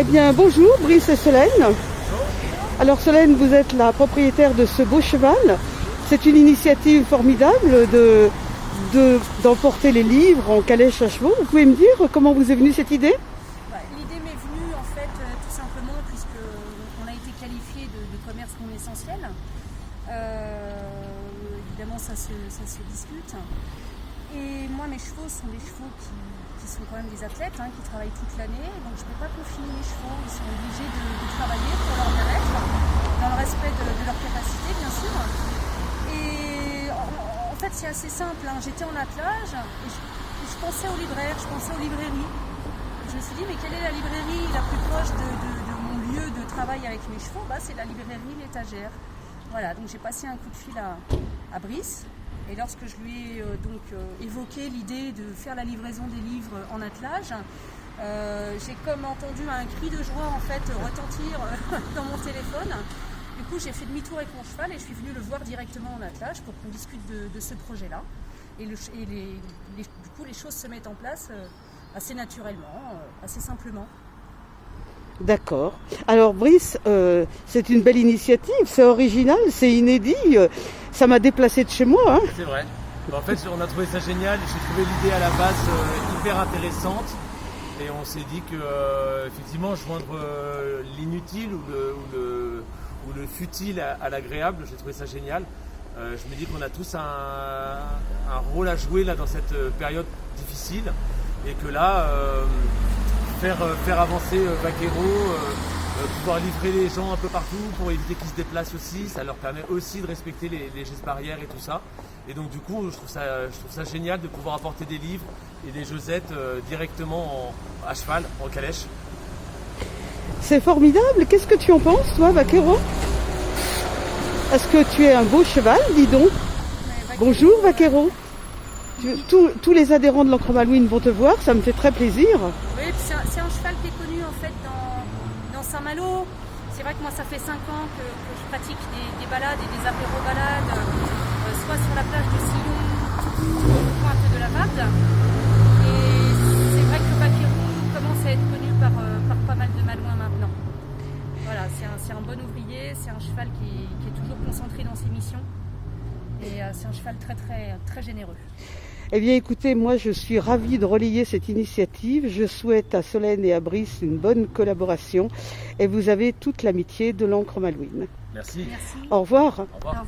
Eh bien, bonjour, Brice et Solène. Alors Solène, vous êtes la propriétaire de ce beau cheval. C'est une initiative formidable d'emporter les livres en calèche à chevaux. Vous pouvez me dire comment vous est venue cette idée? L'idée m'est venue en fait tout simplement puisque on a été qualifié de commerce non essentiel. Évidemment ça se discute. Et moi mes chevaux sont des chevaux qui sont quand même des athlètes, qui travaillent toute l'année. Donc je ne peux pas confiner mes chevaux, ils sont obligés de travailler pour leur bien-être, dans le respect de leur capacité bien sûr. Et en fait c'est assez simple, j'étais en attelage et je pensais aux libraires, je pensais aux librairies. Je me suis dit mais quelle est la librairie la plus proche de mon lieu de travail avec mes chevaux? C'est la librairie L'Étagère. Voilà, donc j'ai passé un coup de fil à Brice. Et lorsque je lui ai évoqué l'idée de faire la livraison des livres en attelage, j'ai comme entendu un cri de joie en fait retentir dans mon téléphone. Du coup, j'ai fait demi-tour avec mon cheval et je suis venue le voir directement en attelage pour qu'on discute de ce projet-là. Et du coup, les choses se mettent en place assez naturellement, assez simplement. D'accord. Alors Brice, c'est une belle initiative, c'est original, c'est inédit. Ça m'a déplacé de chez moi. C'est vrai. En fait, on a trouvé ça génial. J'ai trouvé l'idée à la base hyper intéressante. Et on s'est dit que, effectivement, joindre l'inutile ou le futile à l'agréable, j'ai trouvé ça génial. Je me dis qu'on a tous un rôle à jouer là dans cette période difficile. Et que là, faire avancer Vaquero, pouvoir livrer les gens un peu partout pour éviter qu'ils se déplacent aussi, ça leur permet aussi de respecter les gestes barrières et tout ça. Et donc du coup, je trouve ça génial de pouvoir apporter des livres et des josettes directement à cheval, en calèche. C'est formidable. Qu'est-ce que tu en penses, toi, Vaquero? Est-ce que tu es un beau cheval, dis donc? Bonjour, Vaquero. Tous les adhérents de l'Ancre Malouine vont te voir, ça me fait très plaisir. Oui, c'est un cheval qui est connu en fait dans Saint-Malo. C'est vrai que moi ça fait 5 ans que je pratique des balades et des apéro-balades, soit sur la plage de Sillon, ou au pointe de la Varde. Et c'est vrai que Vaquero commence à être connu par pas mal de Malouins maintenant. Voilà, c'est un bon ouvrier, c'est un cheval qui est toujours concentré dans ses missions. Et c'est un cheval très très très généreux. Eh bien écoutez, moi je suis ravie de relayer cette initiative. Je souhaite à Solène et à Brice une bonne collaboration. Et vous avez toute l'amitié de l'Ancre Malouine. Merci. Au revoir. Au revoir.